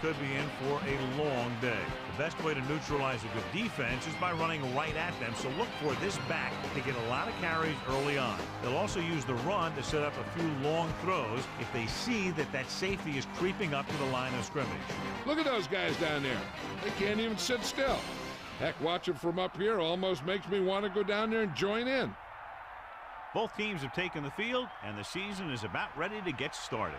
could be in for a long day. The best way to neutralize a good defense is by running right at them, so look for this back to get a lot of carries early on. They'll also use the run to set up a few long throws if they see that that safety is creeping up to the line of scrimmage. Look at those guys down there. They can't even sit still. Heck, watching from up here almost makes me want to go down there and join in. Both teams have taken the field, and the season is about ready to get started.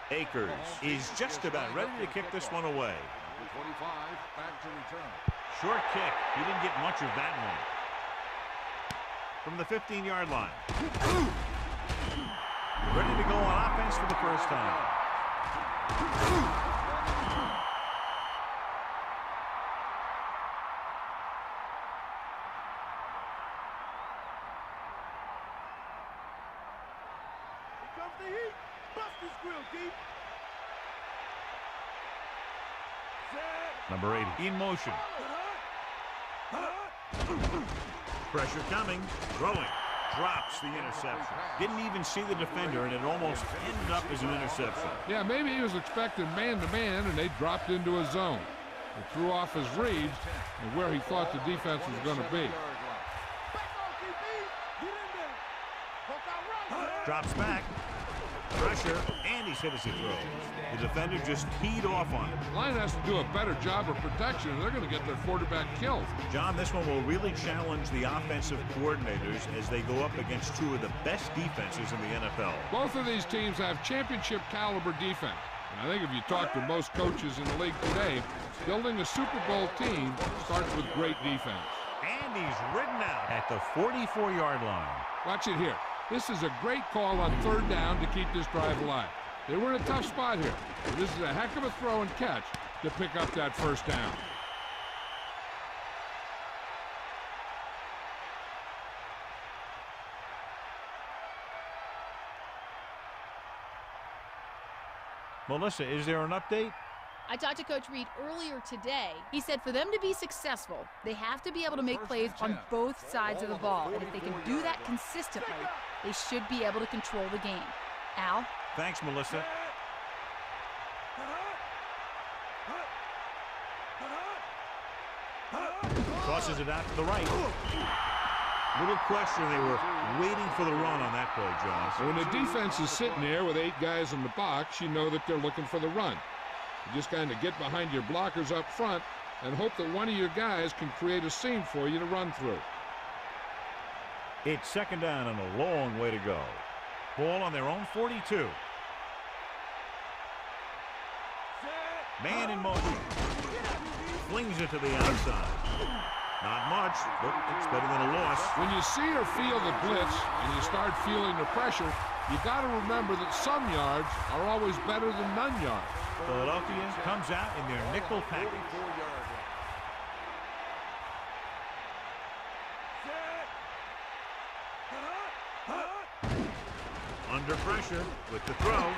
Akers is just about ready to kick this one away. 25, back to return. Short kick. He didn't get much of that one. From the 15-yard line. Ready to go on offense for the first time. Here comes the heat. Bust his grill, deep. Number 80 in motion. Pressure coming. Throwing. Drops the interception. Didn't even see the defender, and it almost ended up as an interception. Yeah, maybe he was expecting man-to-man, and they dropped into a zone. It threw off his reads and where he thought the defense was going to be. Drops back. Pressure, and he's hit as he throws. The defender just teed off on it. Line has to do a better job of protection, and they're going to get their quarterback killed. John, this one will really challenge the offensive coordinators as they go up against two of the best defenses in the NFL. Both of these teams have championship caliber defense. And I think if you talk to most coaches in the league today, building a Super Bowl team starts with great defense. And he's ridden out at the 44-yard line. Watch it here. This is a great call on third down to keep this drive alive. They were in a tough spot here. But this is a heck of a throw and catch to pick up that first down. Melissa, is there an update? I talked to Coach Reed earlier today. He said for them to be successful, they have to be able to make plays on both sides of the ball. And if they can do that consistently, they should be able to control the game. Al? Thanks, Melissa. Tosses it out to the right. Little question, they were waiting for the run on that play, John. When the defense is sitting there with 8 guys in the box, you know that they're looking for the run. You just kind of get behind your blockers up front and hope that one of your guys can create a seam for you to run through. It's second down and a long way to go. Ball on their own 42. Man in motion. Flings it to the outside. Not much, but it's better than a loss. When you see or feel the blitz and you start feeling the pressure, you got to remember that some yards are always better than none yards. Philadelphia comes out in their nickel package. Under pressure with the throw.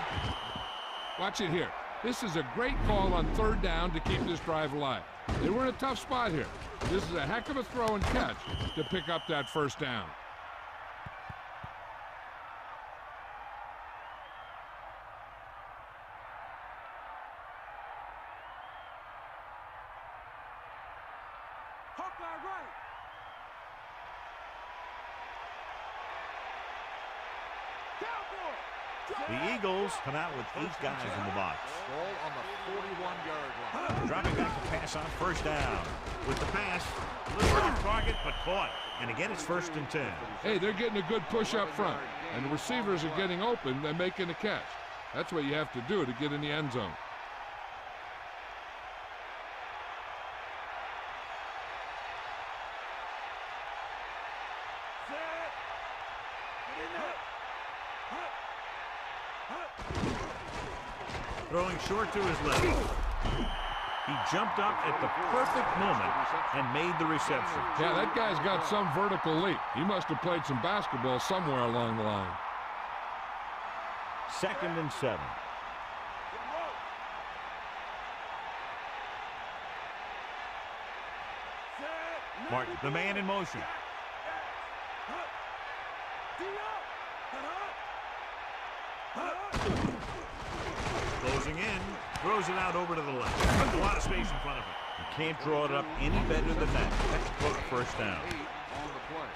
Watch it here. This is a great call on third down to keep this drive alive. They were in a tough spot here. This is a heck of a throw and catch to pick up that first down. The Eagles come out with 8 guys in the box. Ball on the 41-yard line. Dropping back to pass on first down. With the pass, a little off target, but caught. And again, it's 1st and 10. Hey, they're getting a good push up front, and the receivers are getting open and making a catch. That's what you have to do to get in the end zone. Throwing short to his left. He jumped up at the perfect moment and made the reception. Yeah, that guy's got some vertical leap. He must have played some basketball somewhere along the line. 2nd and 7. Martin, the man in motion. Closing in, throws it out over to the left. A lot of space in front of him. You can't draw it up any better than that. That's a first down. On the play.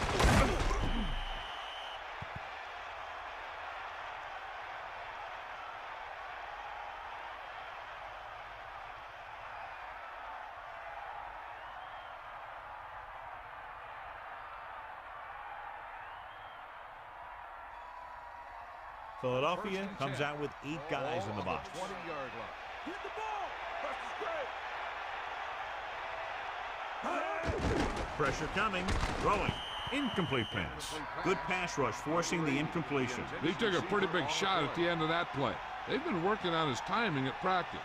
Philadelphia comes out with 8 guys in the box. 20-yard line. Hit the ball. Buster's great. Pressure coming, throwing. Incomplete pass. Good pass rush, forcing the incompletion. He took a pretty big shot at the end of that play. They've been working on his timing at practice.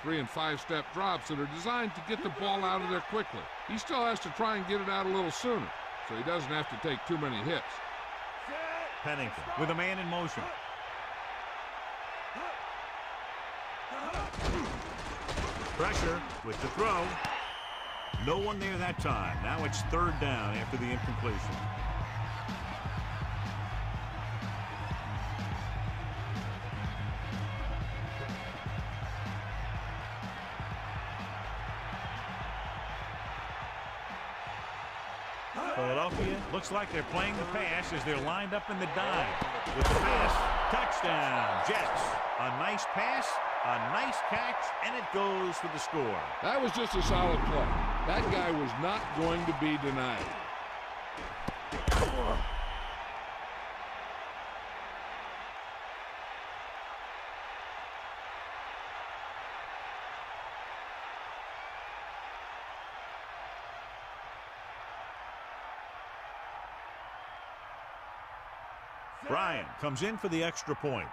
3- and 5-step drops that are designed to get the ball out of there quickly. He still has to try and get it out a little sooner, so he doesn't have to take too many hits. Pennington with a man in motion. Pressure with the throw. No one there that time. Now it's 3rd down after the incompletion. Philadelphia looks like they're playing the pass as they're lined up in the dive. With the pass, touchdown, Jets. A nice pass, a nice catch, and it goes for the score. That was just a solid play. That guy was not going to be denied. Bryant comes in for the extra point.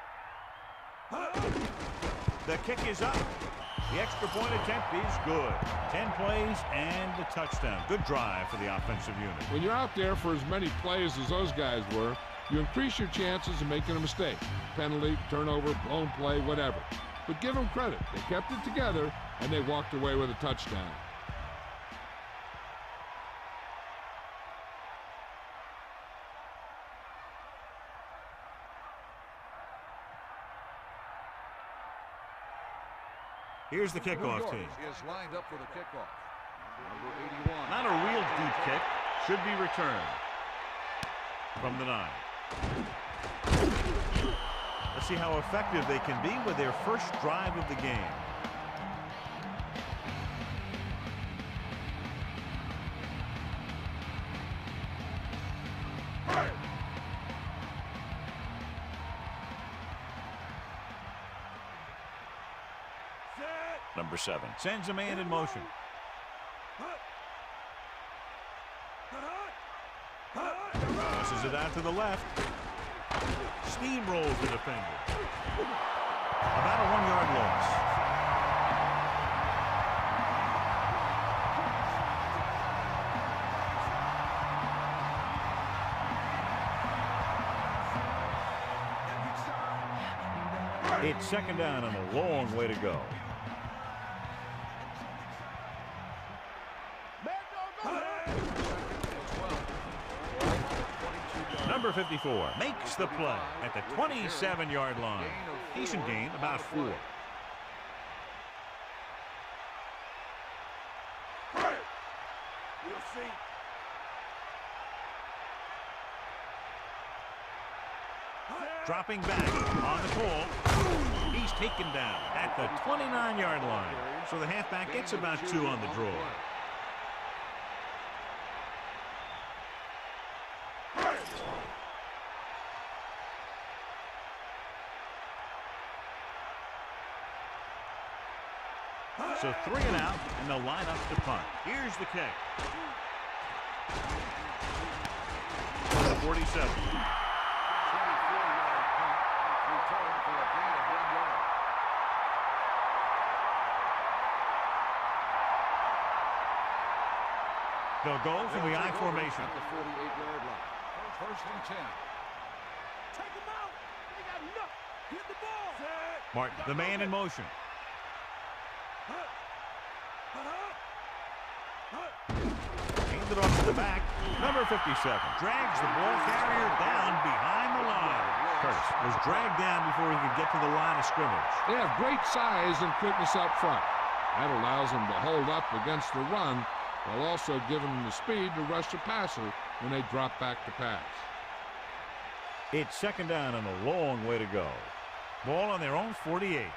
The kick is up. The extra point attempt is good. 10 plays and the touchdown. Good drive for the offensive unit. When you're out there for as many plays as those guys were, you increase your chances of making a mistake. Penalty, turnover, blown play, whatever. But give them credit. They kept it together, and they walked away with a touchdown. Here's the kickoff team. Is lined up for the kickoff. Number 81. Not a real deep kick. Should be returned from the 9. Let's see how effective they can be with their first drive of the game. Number 7 sends a man in motion. Tosses it out to the left. Steamrolls the defender. About a 1-yard loss. It's 2nd down and a long way to go. Number 54 makes the play at the 27-yard line. Decent gain, about 4. We'll see. Dropping back on the call. He's taken down at the 29-yard line. So the halfback gets about 2 on the draw. So 3 and out, and they'll line up to punt. Here's the kick. The 47. 24-yard punt returned for a gain of 1 yard. They'll go from the I formation. At the 48-yard line. 1st and 10. Take him out. They got enough. Hit the ball. Set. Martin, the man in motion. Hands it off to the back. Number 57 drags the ball carrier down behind the line. Curtis was dragged down before he could get to the line of scrimmage. They have great size and quickness up front. That allows them to hold up against the run while also giving them the speed to rush the passer when they drop back to pass. It's second down and a long way to go. Ball on their own 48.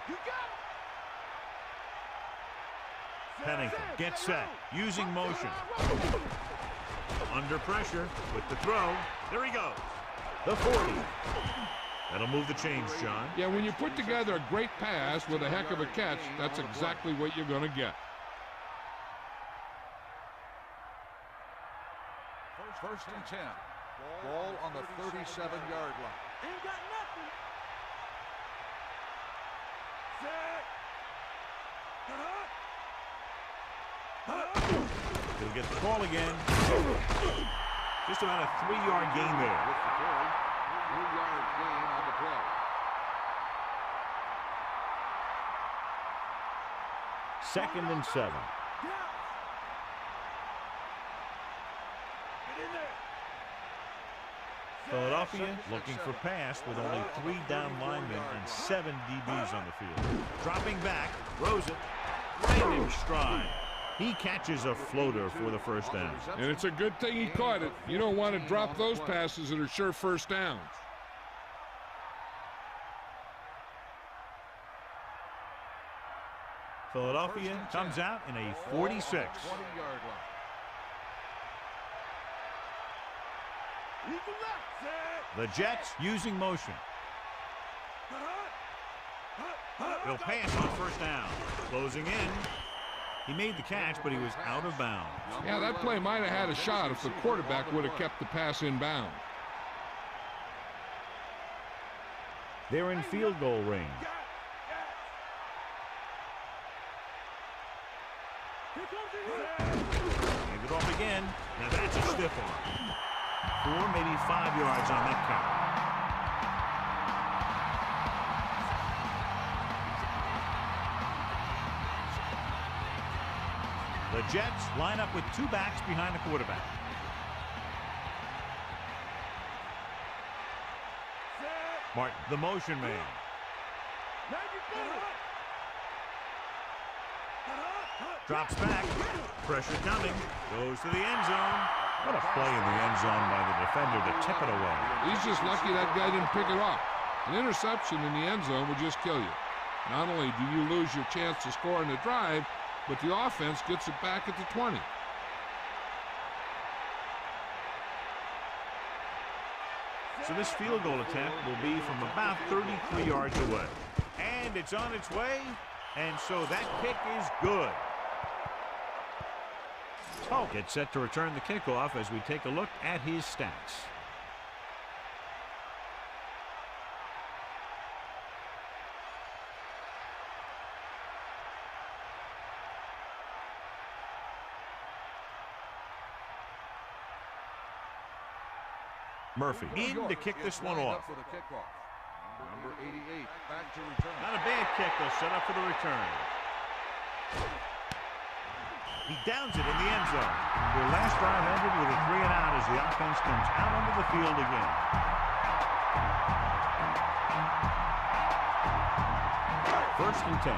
Pennington gets set, using motion. Under pressure with the throw. There he goes. The 40. That'll move the chains, John. Yeah, when you put together a great pass with a heck of a catch, that's exactly what you're going to get. First and 10. Ball on the 37-yard line. Ain't got nothing. Set. He'll get the call again. Just about a 3-yard gain there. With the carry, 3-yard gain on the play. Second and 7. Philadelphia looking for pass with only 3 down linemen and 7 DBs on the field. Dropping back, throws it, right in stride. He catches a floater for the first down. And it's a good thing he caught it. You don't want to drop those passes that are sure first downs. Philadelphia comes out in a 46. 20-yard line. The Jets using motion. They'll pass on first down. Closing in. He made the catch, but he was out of bounds. Yeah, that play might have had a shot if the quarterback would have kept the pass in bounds. They're in field goal range. Hand it off again. Now that's a stiff arm. 4, maybe 5 yards on that count. The Jets line up with 2 backs behind the quarterback. Martin, the motion man. Drops back. Pressure coming. Goes to the end zone. What a play in the end zone by the defender to tip it away. He's just lucky that guy didn't pick it off. An interception in the end zone would just kill you. Not only do you lose your chance to score in the drive, but the offense gets it back at the 20. So this field goal attempt will be from about 33 yards away. And it's on its way. And so that kick is good. Tulk gets set to return the kickoff as we take a look at his stats. Murphy in to kick this one off. For the kickoff. Number 88 back to return. Not a bad kick. They'll set up for the return. He downs it in the end zone. Their last drive ended with a 3-and-out as the offense comes out onto the field again. First and 10.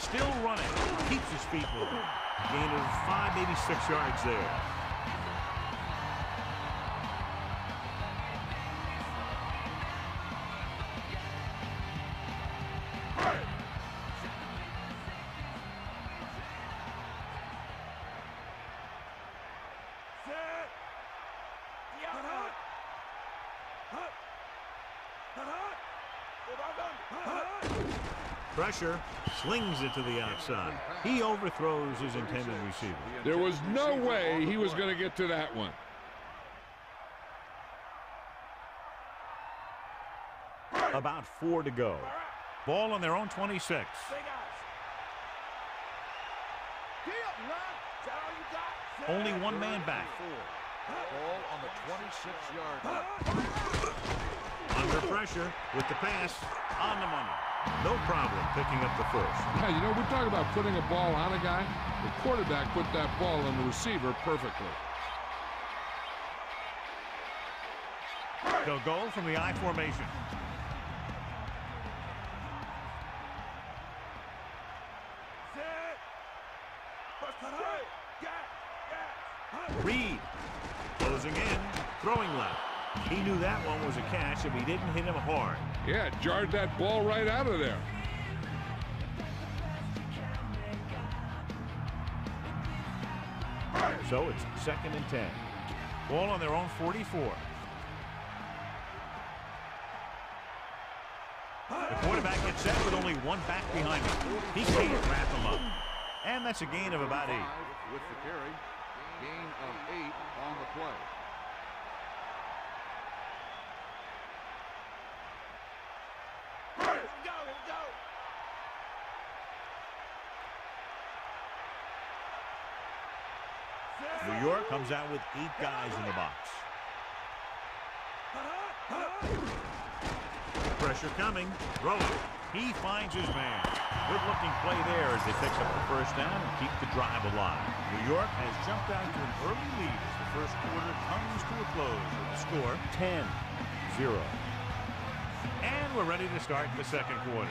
Still running. Keeps his feet moving. Gain of 5, maybe 6 yards there. Pressure, slings it to the outside. He overthrows his intended receiver. There was no way he was going to get to that one. About 4 to go. Ball on their own 26. Only one man back. Ball on the 26-yard line. Under pressure with the pass on the money. No problem picking up the first. Yeah, you know, we talk about putting a ball on a guy. The quarterback put that ball on the receiver perfectly. They'll go from the I formation. Reed closing in, throwing left. He knew that one was a catch if he didn't hit him hard. Yeah, it jarred that ball right out of there. So it's 2nd and 10. Ball on their own 44. The quarterback gets set with only one back behind him. He can't wrap him up. And that's a gain of about 8. With the carry, gain of 8 on the play. New York comes out with 8 guys in the box. Pressure coming. Rolling. He finds his man. Good-looking play there as they pick up the first down and keep the drive alive. New York has jumped out to an early lead as the first quarter comes to a close with the score 10-0. And we're ready to start the second quarter.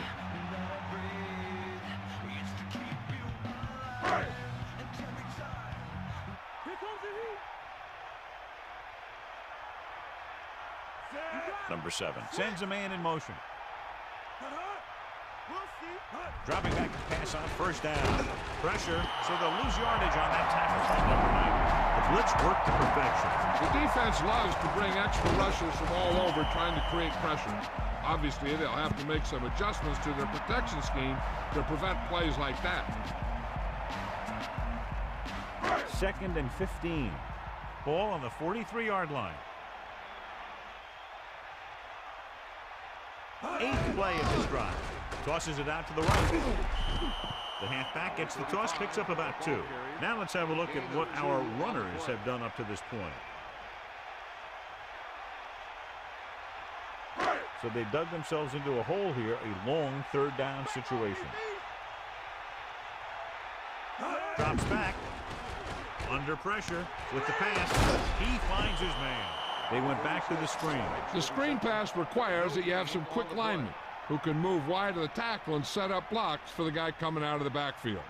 Number 7 sends a man in motion. Dropping back to pass on first down. Pressure, so they'll lose yardage on that tackle by number 9. The blitz worked to perfection. The defense loves to bring extra rushers from all over trying to create pressure. Obviously, they'll have to make some adjustments to their protection scheme to prevent plays like that. 2nd and 15. Ball on the 43-yard line. 8th play of this drive. Tosses it out to the right. The halfback gets the toss, picks up about 2. Now let's have a look at what our runners have done up to this point. So they dug themselves into a hole here, a long 3rd down situation. Drops back. Under pressure with the pass. He finds his man. They went back to the screen. The screen pass requires that you have some quick linemen who can move wide of the tackle and set up blocks for the guy coming out of the backfield.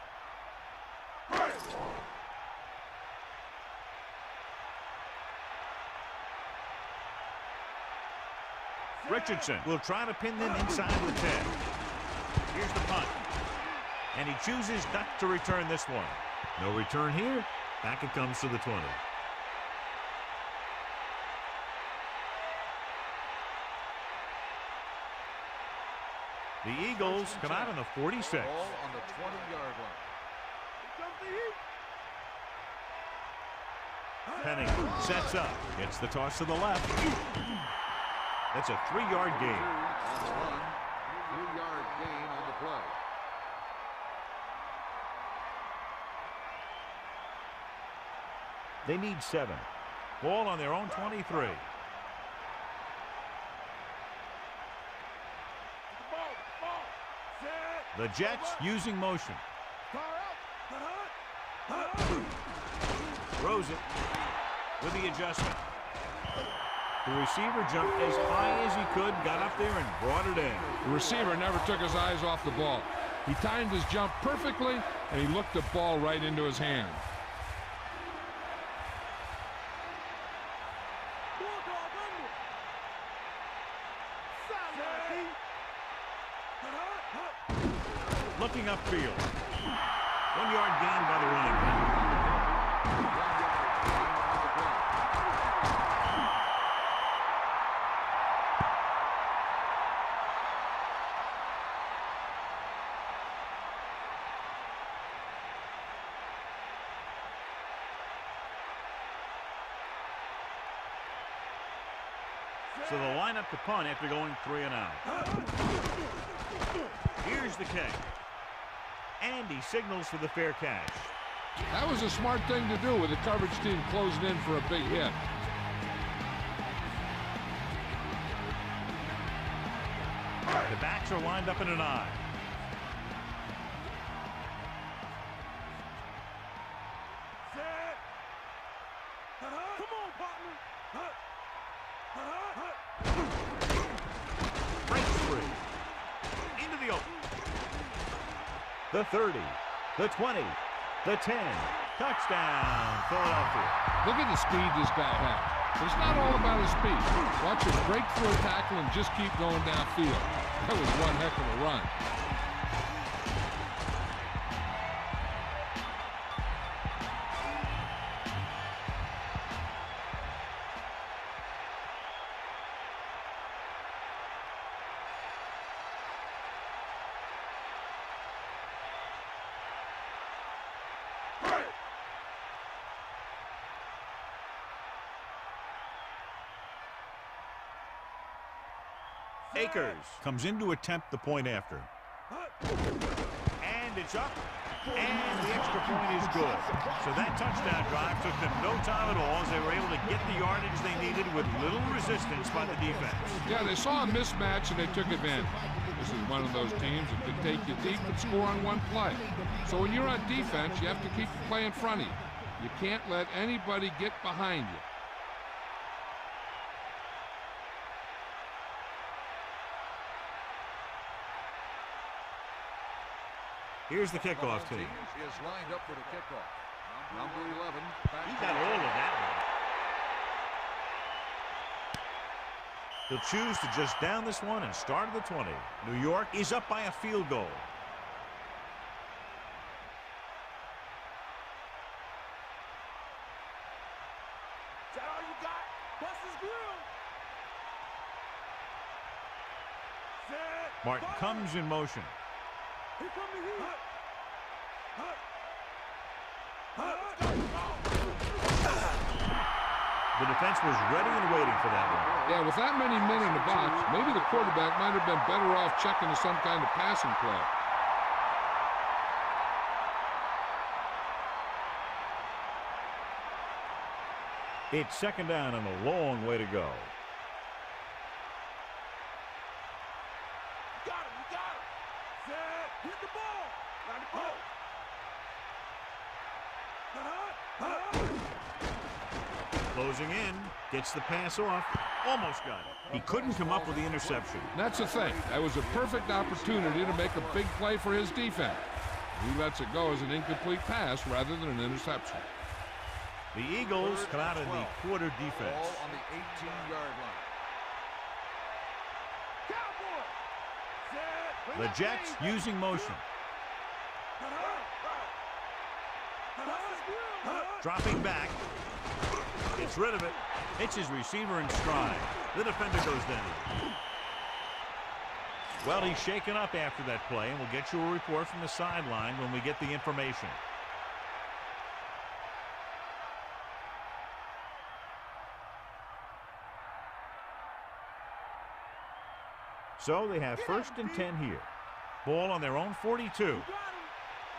Richardson will try to pin them inside the 10. Here's the punt. And he chooses not to return this one. No return here. Back it comes to the 20. The Eagles come out on the 46. Ball on the 20-yard line. Penning sets up. Gets the toss to the left. That's a 3-yard gain. On the run, 3-yard gain on the play. They need 7. Ball on their own 23. The Jets using motion. Throws it with the adjustment. The receiver jumped as high as he could, got up there and brought it in. The receiver never took his eyes off the ball. He timed his jump perfectly, and he looked the ball right into his hand. Looking upfield. 1-yard gain by the running back. So they'll line up to punt after going 3 and out. Here's the kick. And he signals for the fair catch. That was a smart thing to do with the coverage team closing in for a big hit. The backs are lined up in an I. Set. Come on, partner. Breaks free. Into the open. The 30. The 20. The 10. Touchdown, Philadelphia. Look at the speed this guy has. But it's not all about his speed. Watch him break through a tackle and just keep going downfield. That was one heck of a run. Akers comes in to attempt the point after. And it's up. And the extra point is good. So that touchdown drive took them no time at all as they were able to get the yardage they needed with little resistance by the defense. Yeah, they saw a mismatch and they took advantage. This is one of those teams that can take you deep and score on one play. So when you're on defense, you have to keep the play in front of you. You can't let anybody get behind you. Here's the kickoff team. Is lined up for the kickoff. Number 11. He got all of that one. He'll choose to just down this one and start at the 20. New York is up by a field goal. Is that all you got? Bust his grill. Set. Martin comes in motion. Here come the heat. The defense was ready and waiting for that one. Yeah, with that many men in the box, maybe the quarterback might have been better off checking to some kind of passing play. It's second down and a long way to go. You got him. Set. Hit the ball. Line the ball. Closing in, gets the pass off, almost got it. He couldn't come up with the interception. That's the thing. That was a perfect opportunity to make a big play for his defense. He lets it go as an incomplete pass rather than an interception. The Eagles come out in the quarter defense. Ball on the 18-yard line. Cowboy. Set. The Jets using motion. Dropping back. Gets rid of it. Hits his receiver in stride. The defender goes down. Well, he's shaken up after that play, and we'll get you a report from the sideline when we get the information. So they have first and 10 here. Ball on their own 42. Hit him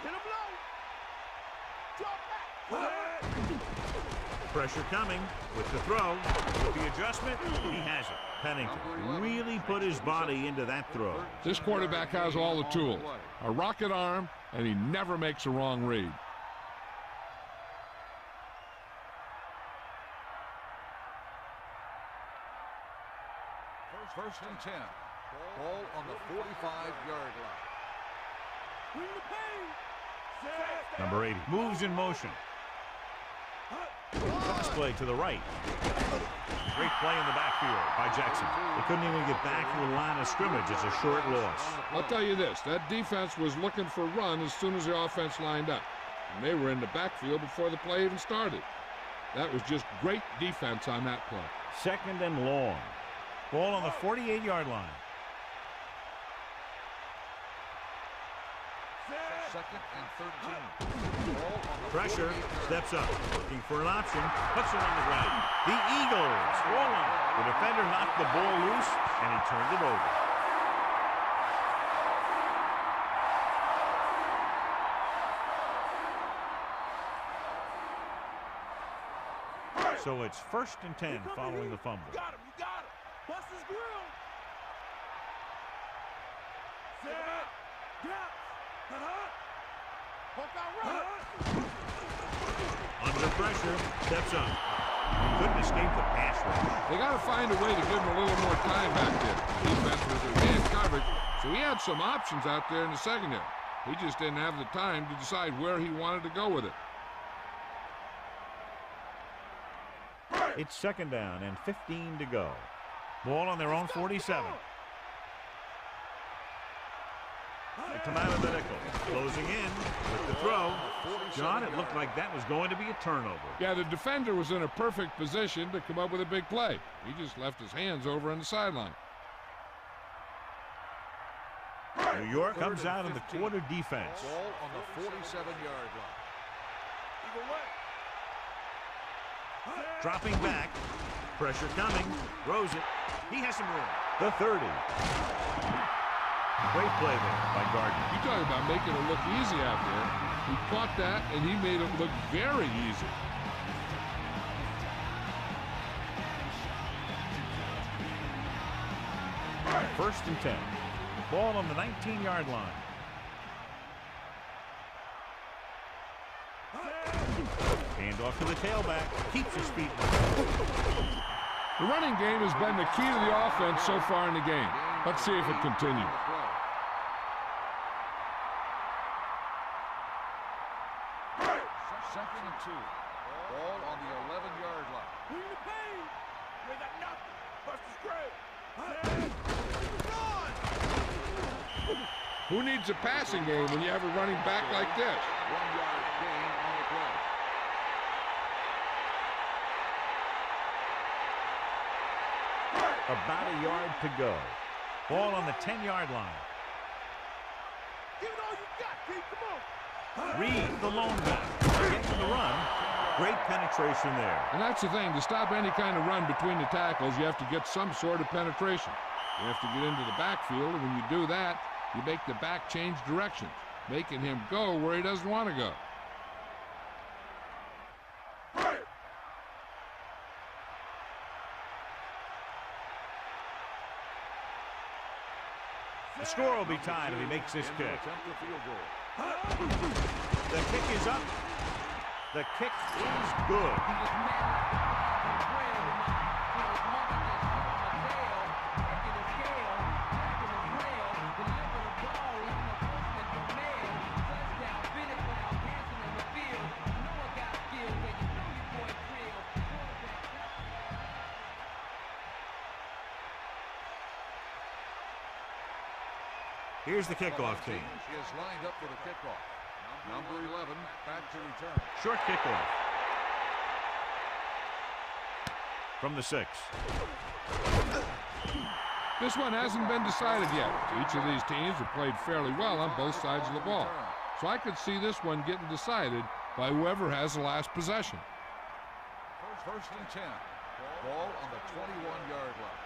low. Drop back. Pressure coming with the throw. With the adjustment, he has it. Pennington really put his body into that throw. This quarterback has all the tools. A rocket arm, and he never makes a wrong read. First and 10. Ball on the 45-yard line. Bring the pain. Set. Number 80 moves in motion. Cross play to the right. Great play in the backfield by Jackson. They couldn't even get back to the line of scrimmage. It's a short loss. I'll tell you this, that defense was looking for run as soon as the offense lined up. And they were in the backfield before the play even started. That was just great defense on that play. Second and long. Ball on the 48-yard line. Second and 13. Ball on the Pressure, 48-yard steps up, looking for an option, puts it on the ground. The Eagles rolling. The defender knocked the ball loose, and he turned it over. So it's first and 10 following the fumble. You got him. Bust his grill. Under pressure, steps up. Couldn't escape the pass rush. They got to find a way to give him a little more time back there. Defense was in man coverage, so he had some options out there in the secondary. He just didn't have the time to decide where he wanted to go with it. It's second down and 15 to go. Ball on their own 47. They come out of the nickel. Closing in with the throw. John, it looked like that was going to be a turnover. Yeah, the defender was in a perfect position to come up with a big play. He just left his hands over on the sideline. New York comes out in the quarter defense. Ball on the 47-yard line. Dropping back. Pressure coming. Throws it. He has some room. The 30. Great play there by Gardner. You talk about making it look easy out there. He caught that, and he made it look very easy. First and 10. Ball on the 19-yard line. Hand off to the tailback. Keeps his feet. The running game has been the key to the offense so far in the game. Let's see if it continues. Second and 2. Ball on the 11-yard line. Who needs a passing game when you have a running back like this? 1-yard gain on the play. About a yard to go. Ball on the 10-yard line. Give it all you got, Pete. Come on. Reed, the lone back. Getting the run. Great penetration there. And that's the thing. To stop any kind of run between the tackles, you have to get some sort of penetration. You have to get into the backfield, and when you do that, you make the back change directions, making him go where he doesn't want to go. The score will be tied if he makes this kick. The kick is up. The kick is good. Here's the kickoff team. He is lined up for the kickoff. Number 11 back to return. Short kickoff. From the 6. This one hasn't been decided yet. Each of these teams have played fairly well on both sides of the ball. So I could see this one getting decided by whoever has the last possession. First and 10. Ball on the 21-yard line.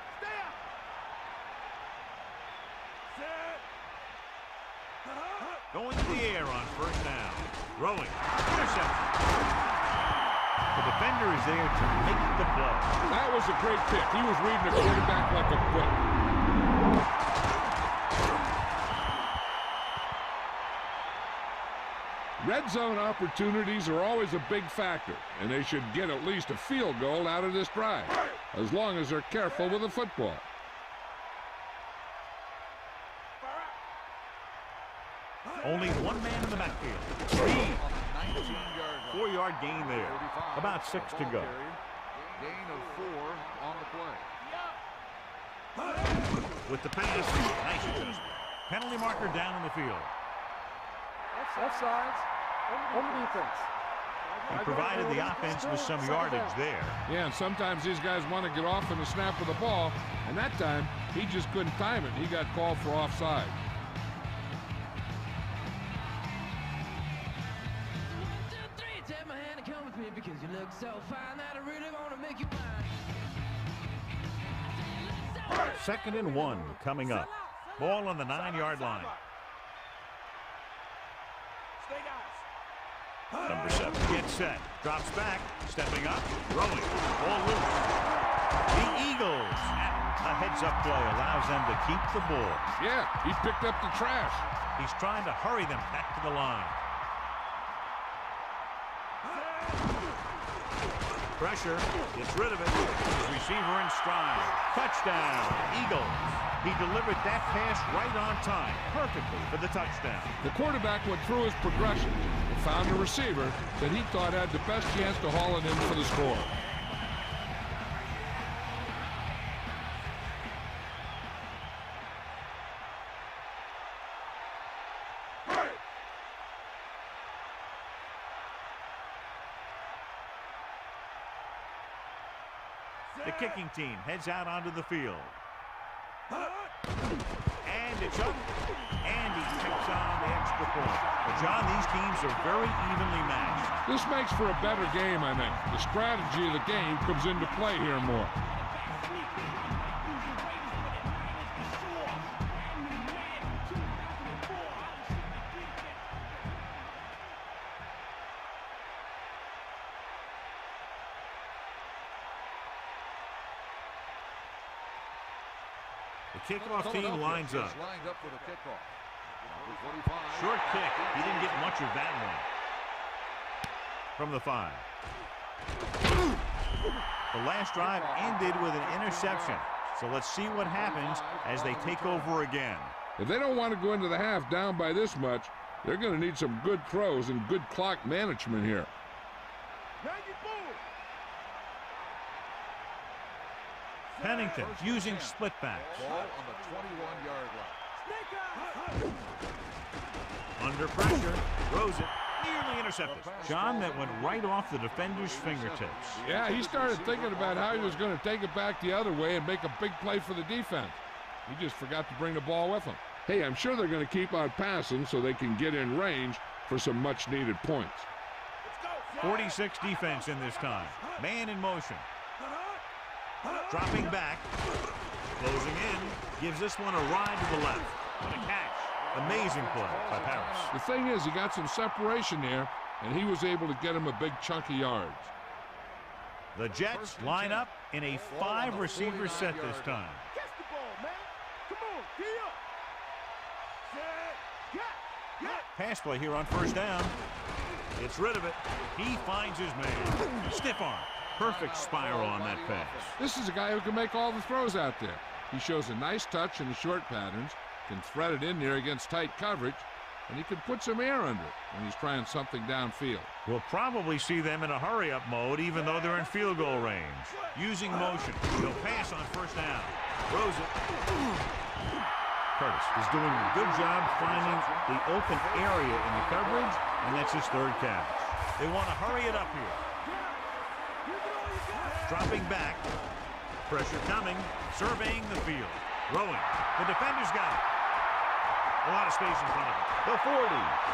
Going to the air on first down. Throwing. Interception. The defender is there to make the play. That was a great pick. He was reading the quarterback like a book. Red zone opportunities are always a big factor, and they should get at least a field goal out of this drive, as long as they're careful with the football. Only one man in the backfield. Reed. 4-yard gain there. About 6 to go. Gain of 4 on the play. With the pass, nice adjustment. Penalty marker down in the field. Offsides. Home defense. He provided the offense with some yardage there. Yeah, and sometimes these guys want to get off in the snap of the ball, and that time he just couldn't time it. He got called for offside. Because you look so fine that I really want to make you mine. Second and 1 coming up. Ball on the 9-yard line. Number 7 gets set. Drops back. Stepping up. Throwing. Ball loose. The Eagles ahead heads-up play allows them to keep the ball. Yeah, he picked up the trash. He's trying to hurry them back to the line. Pressure, gets rid of it. His receiver in stride. Touchdown, Eagles. He delivered that pass right on time, perfectly for the touchdown. The quarterback went through his progression and found a receiver that he thought had the best chance to haul it in for the score. The kicking team heads out onto the field. And it's up. And he picks on the extra point. But, John, these teams are very evenly matched. This makes for a better game, I think. The strategy of the game comes into play here more. The kickoff team lines up. Lined up for the kickoff. Short kick. He didn't get much of that one. From the 5. The last drive ended with an interception. So let's see what happens as they take over again. If they don't want to go into the half down by this much, they're going to need some good throws and good clock management here. Pennington using splitbacks. Ball on the 21-yard line. Under pressure, throws it, nearly intercepted. John, that went right off the defender's fingertips. Yeah, he started thinking about how he was going to take it back the other way and make a big play for the defense. He just forgot to bring the ball with him. Hey, I'm sure they're going to keep on passing so they can get in range for some much-needed points. 46 defense in this time. Man in motion. Dropping back. Closing in. Gives this one a ride to the left. What a catch. Amazing play by Paris. The thing is, he got some separation there, and he was able to get him a big chunk of yards. The Jets line up in a 5-receiver set this time. Catch the ball, man. Come on, get up. Set, get. Pass play here on first down. Gets rid of it. He finds his man. Stiff arm. Perfect spiral on that pass. This is a guy who can make all the throws out there. He shows a nice touch in the short patterns, can thread it in there against tight coverage, and he can put some air under it when he's trying something downfield. We'll probably see them in a hurry-up mode even though they're in field goal range. Using motion. He'll pass on first down. Throws it. Curtis is doing a good job finding the open area in the coverage, and that's his third catch. They want to hurry it up here. Dropping back. Pressure coming. Surveying the field. Throwing. The defender's got it. A lot of space in front of him. The 40,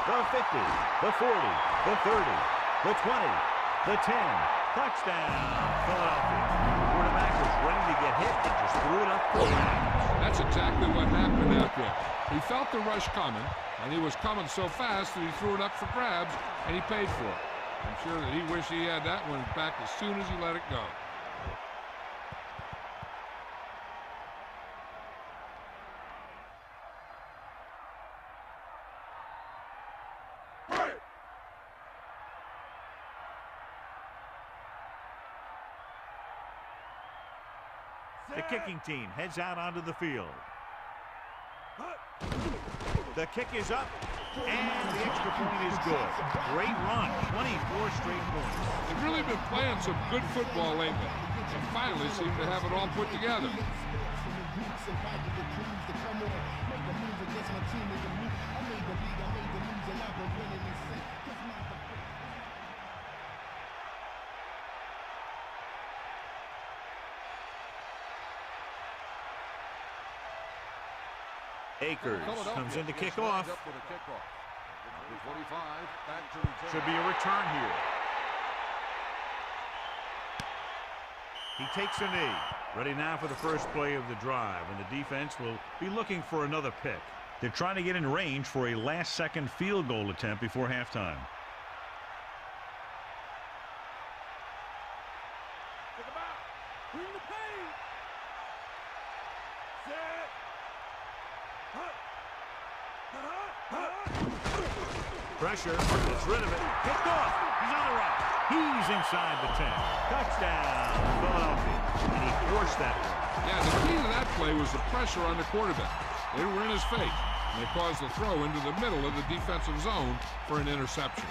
the 50, the 40, the 30, the 20, the 10. Touchdown, Philadelphia. The quarterback was ready to get hit and just threw it up for grabs. That's exactly what happened out there. He felt the rush coming, and he was coming so fast that he threw it up for grabs, and he paid for it. I'm sure that he wished he had that one back as soon as he let it go. The kicking team heads out onto the field. The kick is up, and the extra point is good. Great run, 24 straight points. They've really been playing some good football lately, and finally seem to have it all put together. Akers comes in to kick off. Should be a return here. He takes a knee. Ready now for the first play of the drive, and the defense will be looking for another pick. They're trying to get in range for a last-second field goal attempt before halftime. Pressure, gets rid of it, kicked off. He's on the right. He's inside the 10. Touchdown, Philadelphia. And he forced that one. Yeah, the key to that play was the pressure on the quarterback. They were in his face, and they caused the throw into the middle of the defensive zone for an interception.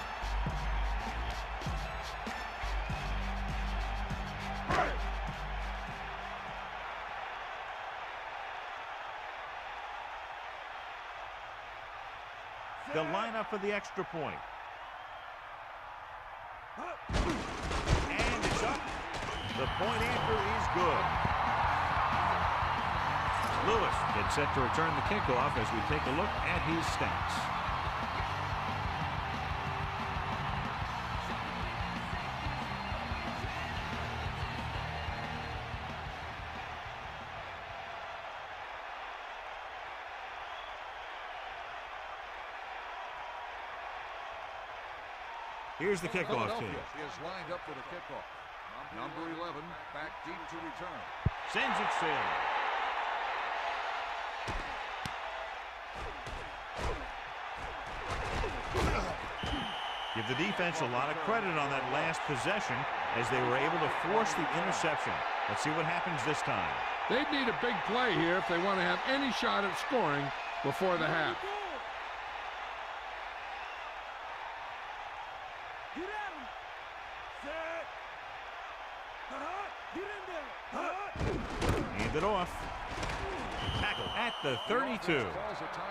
They'll line up for the extra point. And it's up. The point after is good. Lewis gets set to return the kickoff as we take a look at his stats. Here's the kickoff team. Is lined up for the kickoff. Number 11 back deep to return. Sends it sailing. Give the defense a lot of credit on that last possession as they were able to force the interception. Let's see what happens this time. They'd need a big play here if they want to have any shot at scoring before the half. Get at him. Set. Get in there. Hand it off. Tackle at the 32.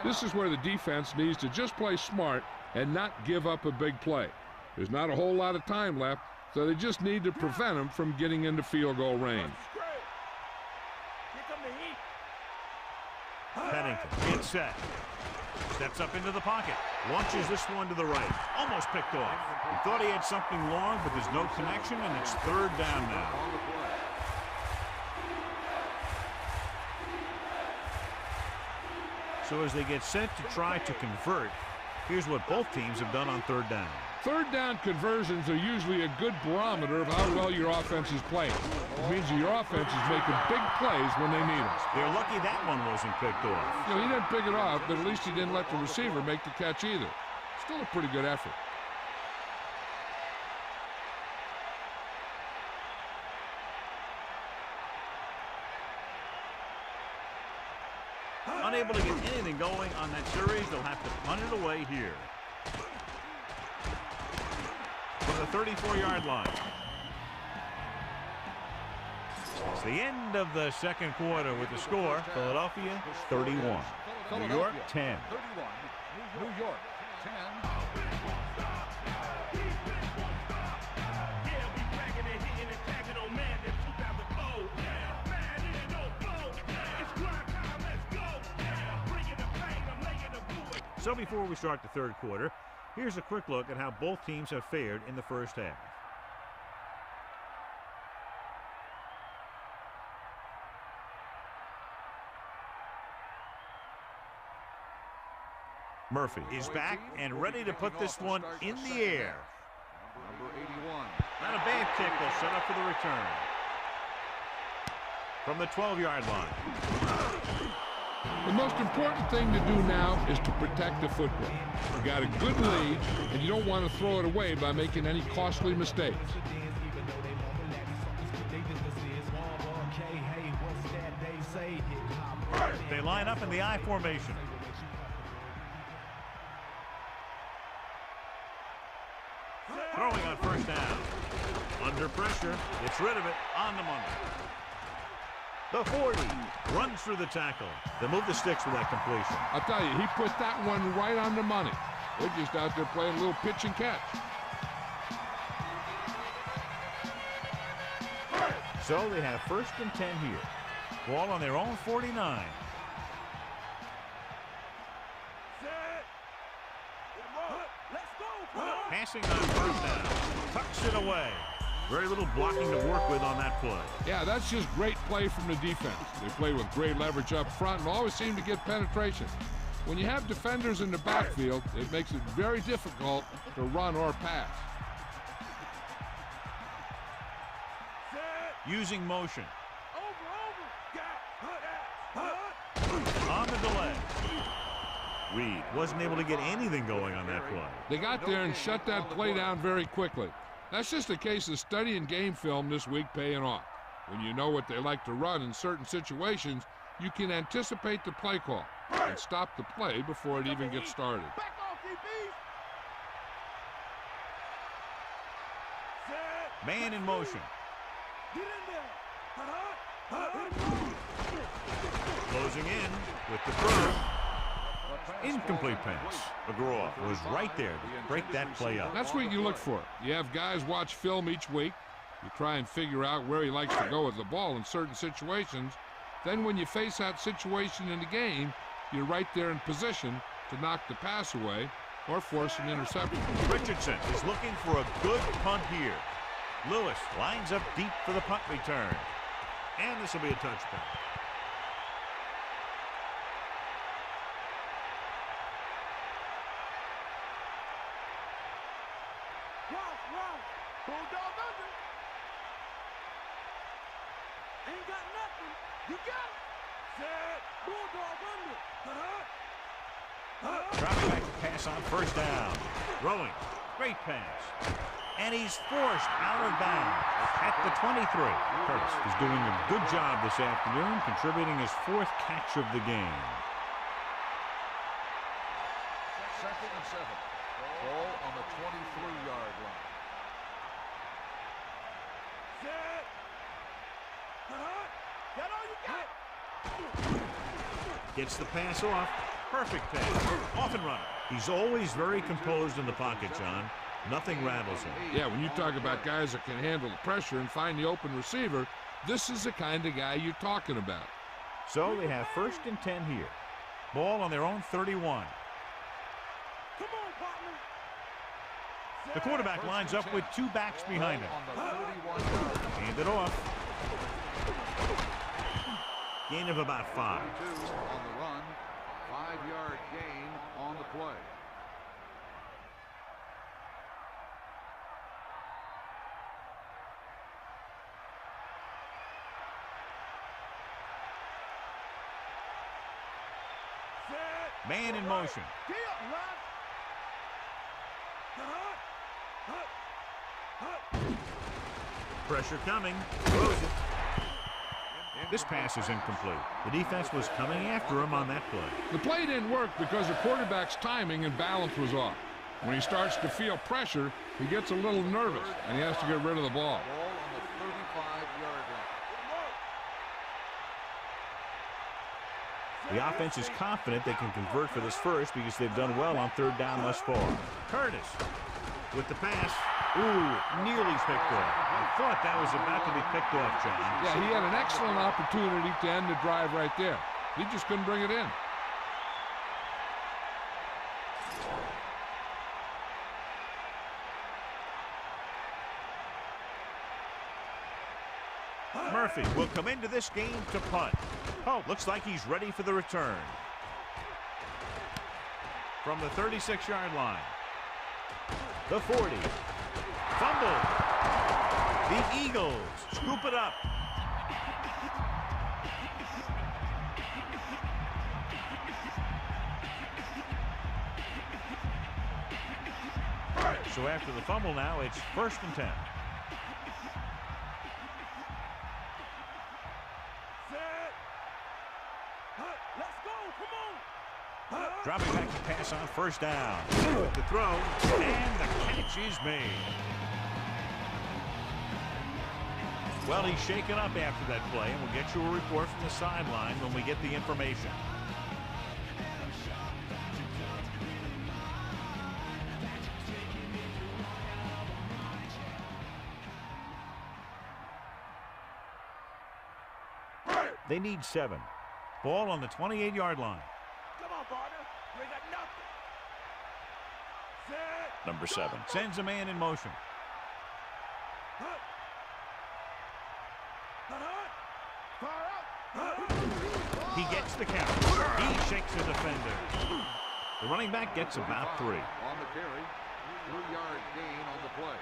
This is where the defense needs to just play smart and not give up a big play. There's not a whole lot of time left, so they just need to prevent them from getting into field goal range. Pennington gets set. Steps up into the pocket. Launches this one to the right. Almost picked off. He thought he had something long, but there's no connection, and it's third down now. So as they get set to try to convert, here's what both teams have done on third down. Third down conversions are usually a good barometer of how well your offense is playing. It means that your offense is making big plays when they need them. They're lucky that one wasn't picked off. You know, he didn't pick it off, but at least he didn't let the receiver make the catch either. Still a pretty good effort. Unable to get anything going on that series, they'll have to punt it away here. From the 34-yard line. It's the end of the second quarter with the score, Philadelphia 31, New York 10. 31, New York 10. So before we start the third quarter, here's a quick look at how both teams have fared in the first half. Murphy is back and ready to put this one in the air. Number 81. Not a bad kick. They'll set up for the return. From the 12-yard line. The most important thing to do now is to protect the football. You got a good lead, and you don't want to throw it away by making any costly mistakes. They line up in the I formation. Throwing on first down. Under pressure. Gets rid of it on the money. The 40 runs through the tackle. They move the sticks with that completion. I'll tell you, he put that one right on the money. They're just out there playing a little pitch and catch. So they have first and 10 here. Ball on their own 49. Passing on first down. Tucks it away. Very little blocking to work with on that play. Yeah, that's just great play from the defense. They play with great leverage up front and always seem to get penetration. When you have defenders in the backfield, it makes it very difficult to run or pass. Using motion. On the delay. Reed wasn't able to get anything going on that play. They got there and shut that play down very quickly. That's just a case of studying game film this week paying off. When you know what they like to run in certain situations, you can anticipate the play call and stop the play before it even gets started. Back off, DBs. Set. Man in motion. Get in there. Closing in with the throw. Incomplete pass. McGraw was right there to break that play up. That's what you look for. You have guys watch film each week. You try and figure out where he likes to go with the ball in certain situations. Then when you face that situation in the game, you're right there in position to knock the pass away or force an interception. Richardson is looking for a good punt here. Lewis lines up deep for the punt return. And this will be a touchdown. Bulldog under. Ain't got nothing. You got it. Set. Bulldog under. Dropping back to pass on first down. Throwing. Great pass. And he's forced out of bounds at the 23. Curtis is doing a good job this afternoon, contributing his 4th catch of the game. 2nd and 7. Ball on the 23-yard line. Set. That all you got? Gets the pass off. Perfect pass. Off and running. He's always very composed in the pocket, John. Nothing rattles him. Yeah, when you talk about guys that can handle the pressure and find the open receiver, this is the kind of guy you're talking about. So they have 1st and 10 here. Ball on their own 31. Come on, partner. The quarterback lines up with 2 backs behind him. On the 31-yard line. Hand it off. Gain of about 5. 2 on the run. 5-yard gain on the play. Man in motion. Pressure coming. Throws it. This pass is incomplete. The defense was coming after him on that play. The play didn't work because the quarterback's timing and balance was off. When he starts to feel pressure, he gets a little nervous, and he has to get rid of the ball. Ball on the 35-yard line. The offense is confident they can convert for this first because they've done well on 3rd down thus far. Curtis with the pass. Ooh, nearly picked off. I thought that was about to be picked off, John. Yeah, he had an excellent opportunity to end the drive right there. He just couldn't bring it in. Murphy will come into this game to punt. Oh, looks like he's ready for the return. From the 36-yard line. The 40. Fumble. The Eagles scoop it up. So after the fumble now, it's 1st and 10. Dropping back to pass on 1st down. With the throw, and the catch is made. Well, he's shaken up after that play, and we'll get you a report from the sideline when we get the information. They need 7. Ball on the 28-yard line. Come on, partner. You ain't got nothing. Set. Number 7 sends a man in motion. He gets the count. He shakes the defender. The running back gets about 3. On the carry. 3-yard gain on the play.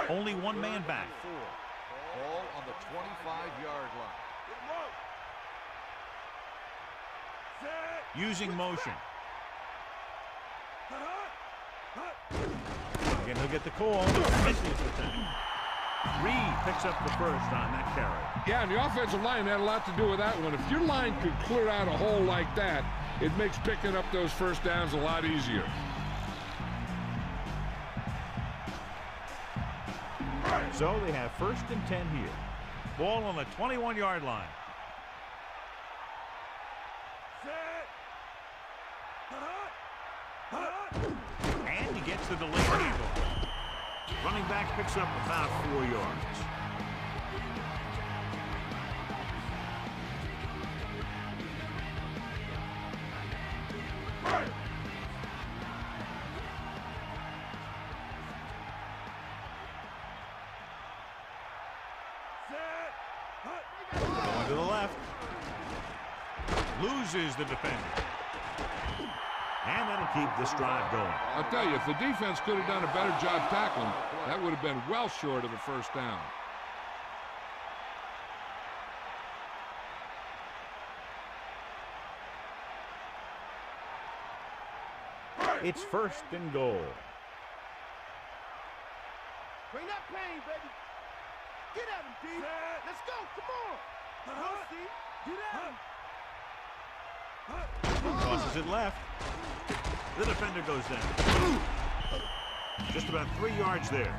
Only one man back. Ball on the 25-yard line. Using motion. Again, he'll get the call. Misses the time. Reed picks up the first on that carry. Yeah, and the offensive line had a lot to do with that one. If your line could clear out a hole like that, it makes picking up those first downs a lot easier. So they have 1st and 10 here. Ball on the 21-yard line. And he gets the delayed handoff. Running back picks up about 4 yards. Going to the left. Loses the defender. And that'll keep this drive going. I'll tell you, if the defense could have done a better job tackling, that would have been well short of a first down. It's 1st and goal. Bring that pain, baby. Get at him, D. Let's go. Come on. Go, Steve. Get at him. Tosses it left. The defender goes down. Just about 3 yards there.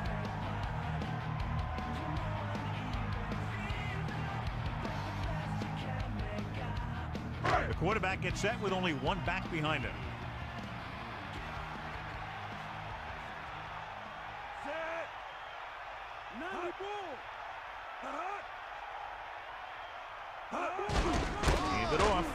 The quarterback gets set with only one back behind him. Hand it off.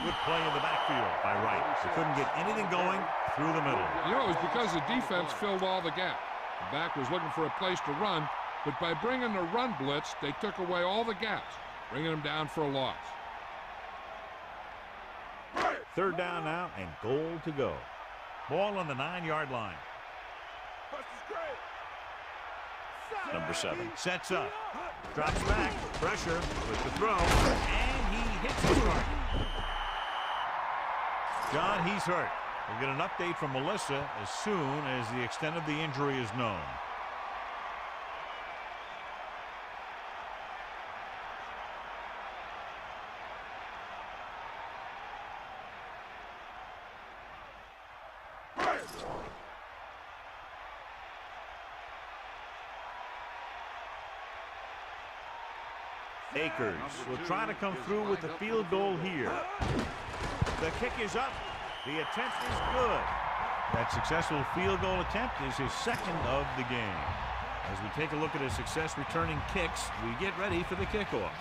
Good play in the backfield by Wright. They couldn't get anything going through the middle. You know, it was because the defense filled all the gap. The back was looking for a place to run, but by bringing the run blitz, they took away all the gaps, bringing them down for a loss. 3rd down now and goal to go. Ball on the 9-yard line. Number 7 sets up, drops back, pressure with the throw, and he hits the target. John, he's hurt. We'll get an update from Melissa as soon as the extent of the injury is known. Akers will try to come through with the field goal here. The kick is up. The attempt is good. That successful field goal attempt is his 2nd of the game. As we take a look at his success returning kicks, we get ready for the kickoff.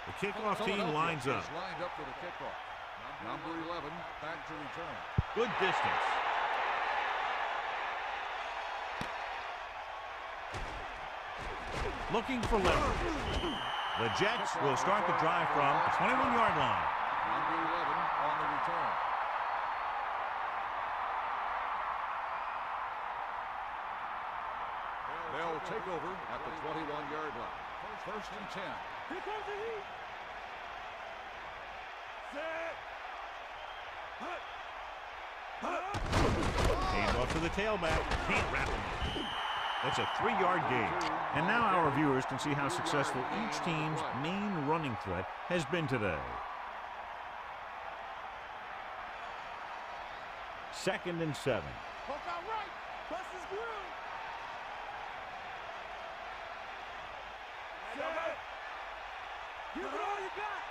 The kickoff team lines up. Lined up for the kickoff. Number 11 back to return. Good distance. Looking for leverage. The Jets will start the drive from the 21-yard line. Number 11 on the return. They'll take over at the 21-yard line. 1st and 10. Here comes the heat. Hand off to the tailback. Can't wrap him. That's a 3-yard gain. And now our viewers can see how successful each team's main running threat has been today. 2nd and 7. Poke out right. Bust his groove. Give it all you got.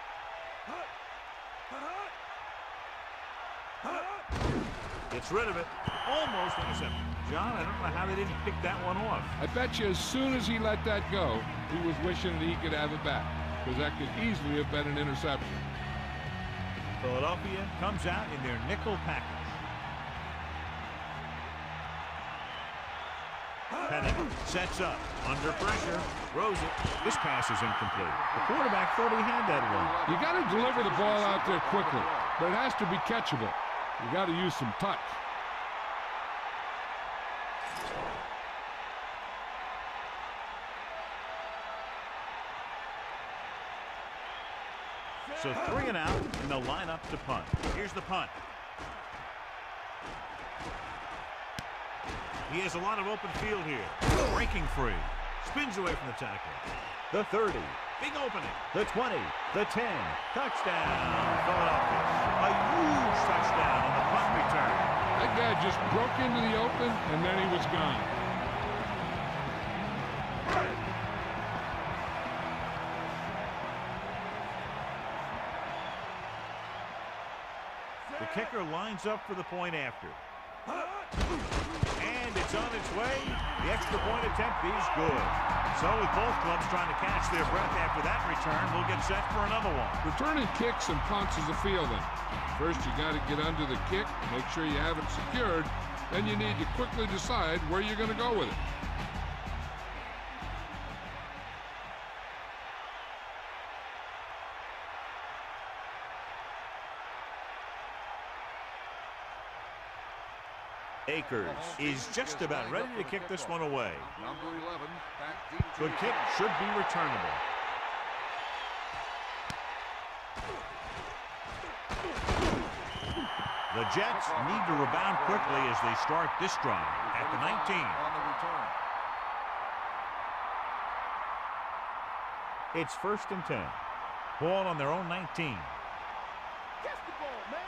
Gets rid of it. Almost intercepted. John, I don't know how they didn't pick that one off. I bet you as soon as he let that go, he was wishing that he could have it back, because that could easily have been an interception. Philadelphia comes out in their nickel package. Penning sets up, under pressure, throws it. This pass is incomplete. The quarterback thought he had that one. You got to deliver the ball out there quickly, but it has to be catchable. You got to use some touch. So 3 and out, and they'll line up to punt. Here's the punt. He has a lot of open field here. Breaking free. Spins away from the tackle. The 30. Big opening. The 20. The 10. Touchdown, Philadelphia. A huge touchdown on the punt return. That guy just broke into the open, and then he was gone. The kicker lines up for the point after. And it's on its way. The extra point attempt is good. So with both clubs trying to catch their breath after that return, we'll get set for another one. Returning kicks and punts is a fielding. First, you got to get under the kick, make sure you have it secured. Then you need to quickly decide where you're going to go with it. Akers is just about ready to kick this one away. Number 11, back deep. Good kick, should be returnable. The Jets need to rebound quickly as they start this drive at the 19. On the return. It's 1st and 10. Ball on their own 19. Catch the ball, man.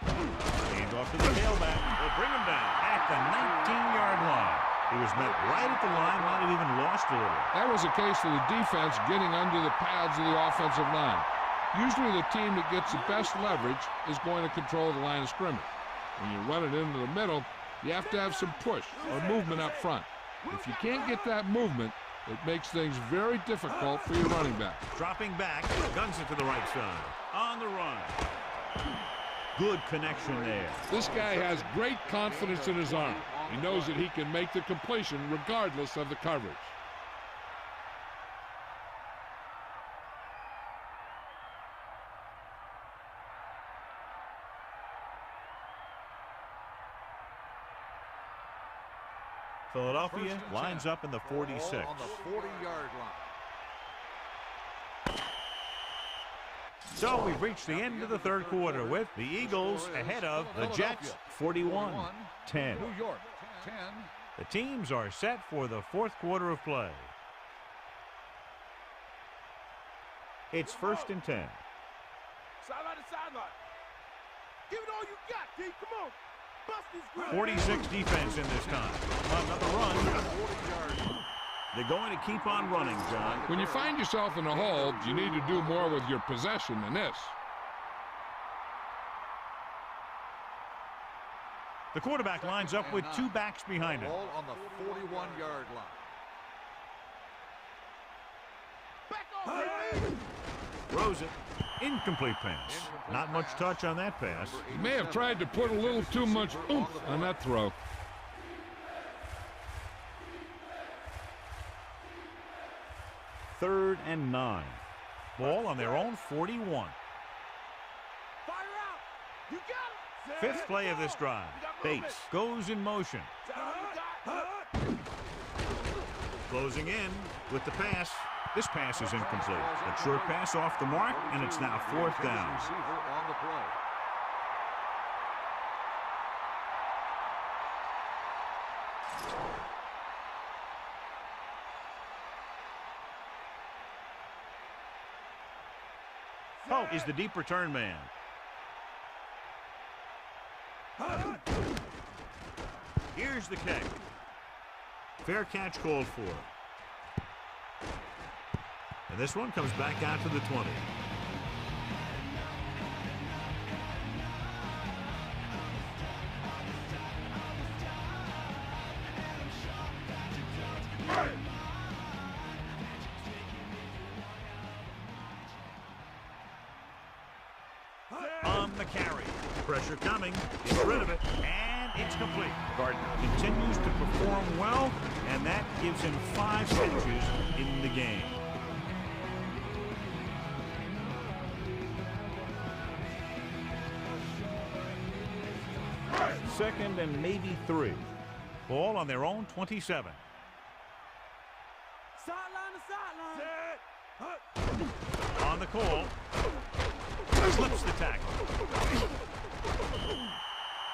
Hand off to the tailback. They'll bring him down at the 19-yard line. He was met right at the line, might have even lost a little. That was a case of the defense getting under the pads of the offensive line. Usually the team that gets the best leverage is going to control the line of scrimmage. When you run it into the middle, you have to have some push or movement up front. If you can't get that movement, it makes things very difficult for your running back. Dropping back, guns it to the right side. On the run. Good connection there. This guy has great confidence in his arm. He knows that he can make the completion regardless of the coverage. Philadelphia lines up in the 46. Ball on the 40-yard line. So we've reached the end of the third quarter with the Eagles ahead of the Jets 41-10. New York 10. The teams are set for the fourth quarter of play. It's 1st and 10. Sideline to sideline. Give it all you got, D. Come on. Bust this grip. 46 defense in this time. Another run. 40-yard line. They're going to keep on running, John. When you find yourself in a hole, you need to do more with your possession than this. The quarterback lines up with 2 backs behind him. Ball on the 41-yard line. Back off, baby. Throws it. Incomplete pass. Not much touch on that pass. He may have tried to put a little too much oomph on that throw. Third and 9. Ball on their own 41. Fire out. You got it. Fifth play of this drive. Bates goes in motion. Closing in with the pass. This pass is incomplete. A short pass off the mark, and it's now 4th down. Receiver on the play. Oh, is the deep return man. Here's the kick. Fair catch called for. And this one comes back out to the 20. On the carry. Pressure coming. Gets rid of it. And it's complete. Gardner continues to perform well, and that gives him 5 catches in the game. Second and maybe 3. Ball on their own 27. Sideline to sideline. On the call. Slips the tackle.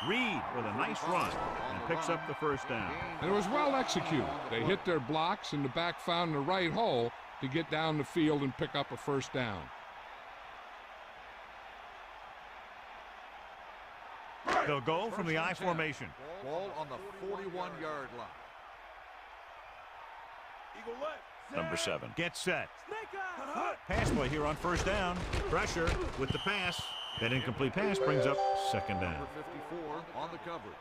Reed with a nice run and picks up the first down. And it was well executed. They hit their blocks and the back found the right hole to get down the field and pick up a first down. They'll go from the I formation. Ball on the 41-yard line. Eagle left. Number 7 gets set. Snake eye. Pass play here on first down. Pressure with the pass. That incomplete pass brings up second down. Number 54 on the coverage.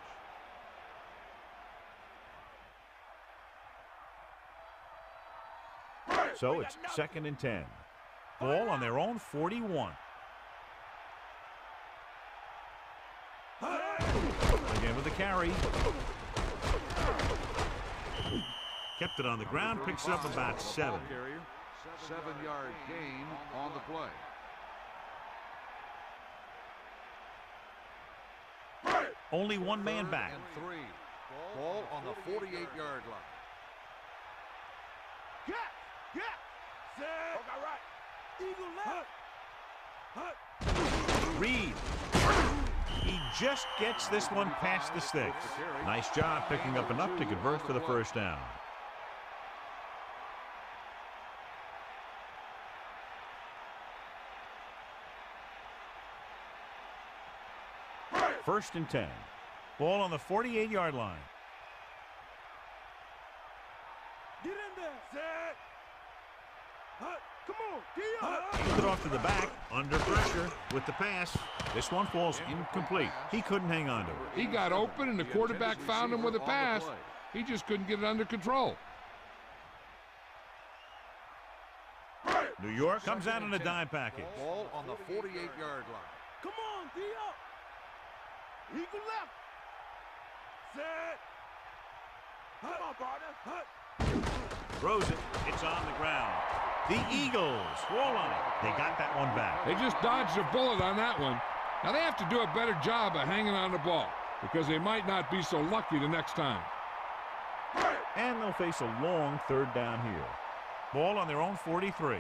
So it's second and 10. Ball on their own 41. Again with the carry. Kept it on the ground, picks up about 7. 7-yard gain on the play. Only one man back. And 3. Ball on the 48-yard line. Yeah. Set. Okay, right. Eagle left. Reed. He just gets this one past the sticks. Nice job picking up enough to convert for the first down. First and 10. Ball on the 48-yard line. Get in there. Set. Come on. Get Hands it off to the back. Under pressure with the pass. This one falls incomplete. He couldn't hang on to it. He got open and the quarterback found him with a pass. He just couldn't get it under control. New York comes out in a dime package. Ball on the 48-yard line. Come on, D up. Eagle left. Set. Come on, partner. Throws it. It's on the ground. The Eagles roll on it. They got that one back. They just dodged a bullet on that one. Now they have to do a better job of hanging on the ball because they might not be so lucky the next time. And they'll face a long third down here. Ball on their own 43.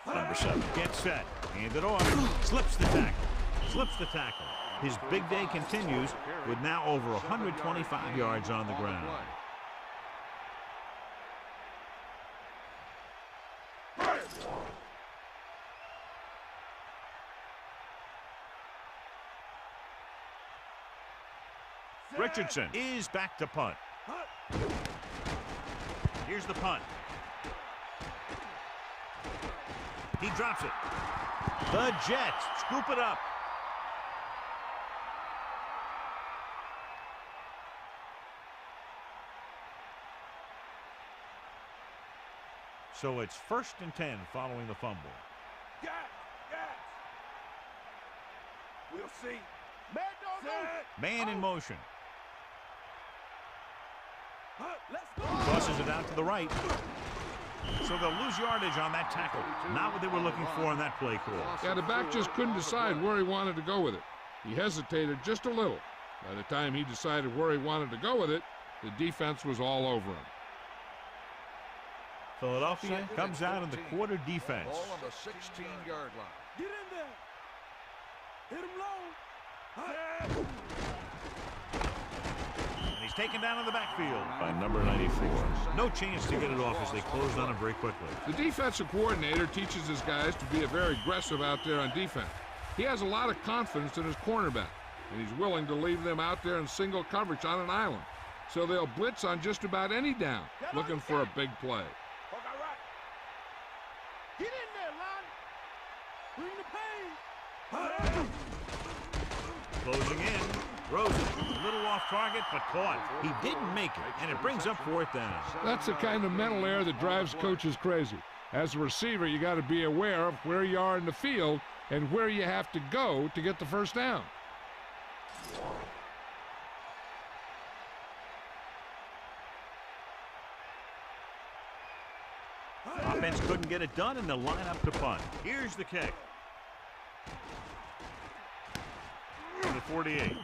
Number 7 gets set. Hand it off. Slips the tackle. Slips the tackle. His big day continues with now over 125 yards on the ground. Richardson is back to punt. Here's the punt. He drops it. The Jets scoop it up. So it's first and 10 following the fumble. Gas. We'll see. Man, don't Man in motion. Let's go. Tosses it out to the right. So they'll lose yardage on that tackle. Not what they were looking for in that play call. Yeah, the back just couldn't decide where he wanted to go with it. He hesitated just a little. By the time he decided where he wanted to go with it, the defense was all over him. Philadelphia comes out in the quarter defense. Ball on the 16-yard line. Get in there. Hit him low. And he's taken down in the backfield by number 94. No chance to get it off as they closed on him very quickly. The defensive coordinator teaches his guys to be very aggressive out there on defense. He has a lot of confidence in his cornerback, and he's willing to leave them out there in single coverage on an island. So they'll blitz on just about any down, looking for a big play. Get in there, Lon. Bring the pain. Closing in. Throws it. A little off target, but caught. He didn't make it, and it brings up fourth down. That's the kind of mental error that drives coaches crazy. As a receiver, you got to be aware of where you are in the field and where you have to go to get the first down. Offense couldn't get it done, and they'll line up to punt. Here's the kick. From the 48.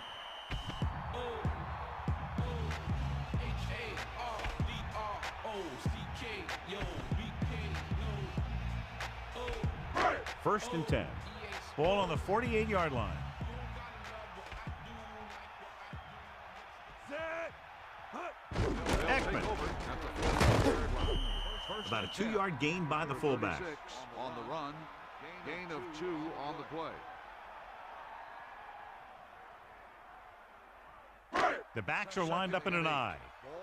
First and 10. Ball on the 48-yard line. Ekman. About a 2-yard gain by the fullback. On the run, gain of 2 on the play. The backs are lined up in an I.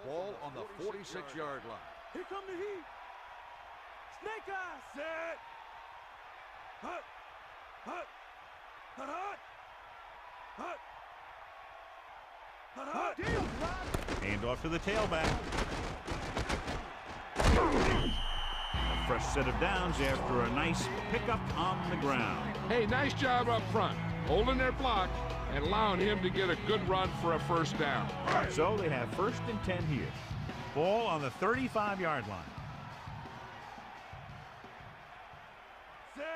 Ball on the 46-yard line. Here come the heat. Snake eyes. Set. Hut. Hut. Hut. Hut. Hut. Hut. Deal, Rod. Hand off to the tailback. A fresh set of downs after a nice pickup on the ground. Hey, nice job up front, holding their block and allowing him to get a good run for a first down. So they have first and 10 here. Ball on the 35-yard line.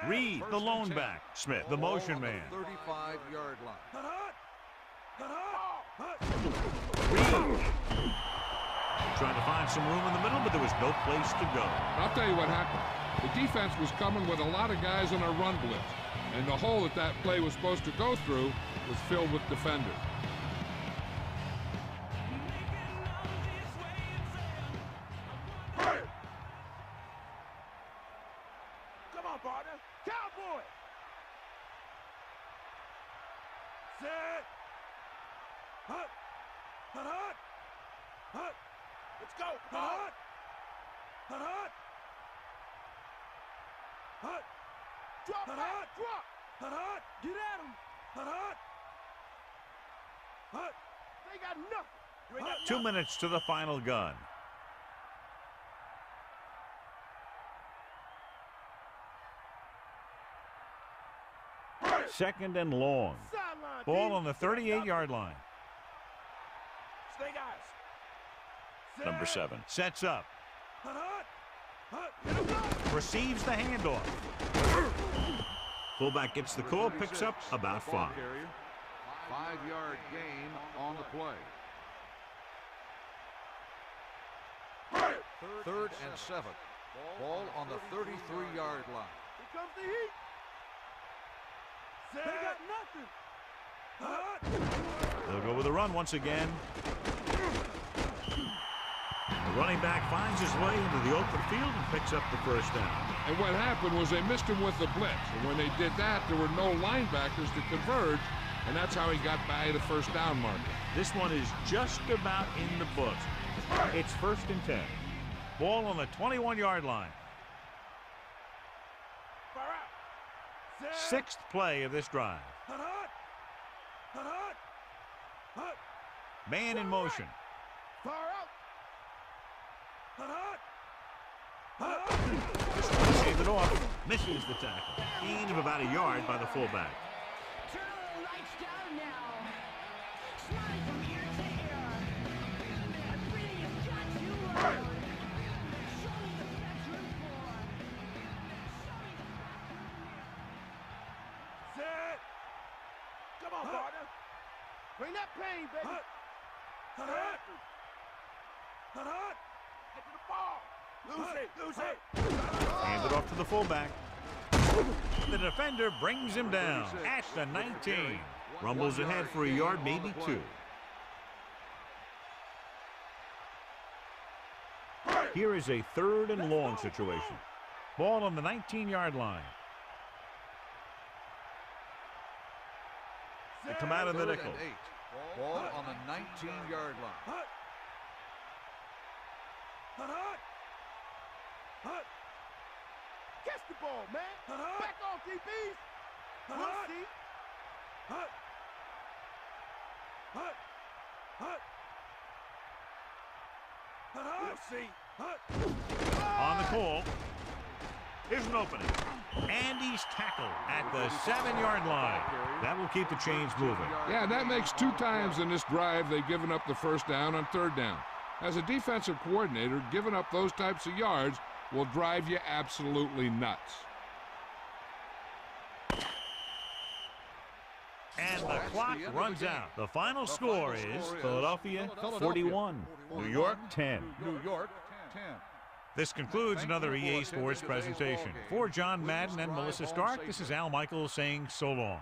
Reed, the lone back. Smith, the motion man. 35-yard line. Reed trying to find some room in the middle, but there was no place to go. I'll tell you what happened. The defense was coming with a lot of guys on a run blitz, and the hole that play was supposed to go through was filled with defenders. Come on, partner. Cowboy. Set. Hut. Hut. Hut. Hut. Let's go. Hut. Hut. Hut. Hut. Drop. Hut. Hut. Drop. Hut. Hut. Get at him. Hut. Hut. Hut. They got nothing. Hut. 2 minutes to the final gun. Second and long. Sideline. Ball on the 38-yard line. Snake eyes. Number 7 sets up. Hut. Hut. Hut. Get him go. Receives the handoff. Fullback gets the call, picks up about 5. 5-yard gain on the play. Third and 7. Ball on the 33-yard line. Here comes the heat. They got nothing. Hut. They'll go with a run once again. The running back finds his way into the open field and picks up the first down. And what happened was they missed him with the blitz, and when they did that, there were no linebackers to converge, and that's how he got by the first down marker. This one is just about in the books. It's first and 10. Ball on the 21-yard line. Far out. Set. 6th play of this drive. Hut. Hut. Hut. Hut. Hut. Man in motion. Far out. Hut. Hut. Hut. Just trying to save it off. Misses the tackle. Gain of about a yard by the fullback. Turn the lights down now. Smile from ear to ear. Everything has got you wrong. Show me the bedroom floor. Set. Come on, partner. Bring that pain, baby. Hut. Hut. Hut. Hut. Get to the ball. Lose it. Lose it. Hand it off to the fullback. The defender brings him down at the 19. Rumbles ahead for a yard, maybe 2. Here is a 3rd and long situation. Ball on the 19-yard line. They come out of the 3rd nickel. and 8. Ball on the 19-yard line. Hut. Hut. Hut. Hut. Catch the ball, man. Hut. Hut. Back off, DBs. Hut. Hut. Hut. Hut. Hut. Hut. Hut. See. Hut. On the call. Here's an opening. And he's tackled at the 7-yard line. That will keep the chains moving. Yeah, that makes 2 times in this drive they've given up the first down on 3rd down. As a defensive coordinator, giving up those types of yards will drive you absolutely nuts. And the clock runs out. The final score is Philadelphia 41, New York 10. New York 10. This concludes another EA Sports presentation. For John Madden and Melissa Stark, this is Al Michaels saying so long.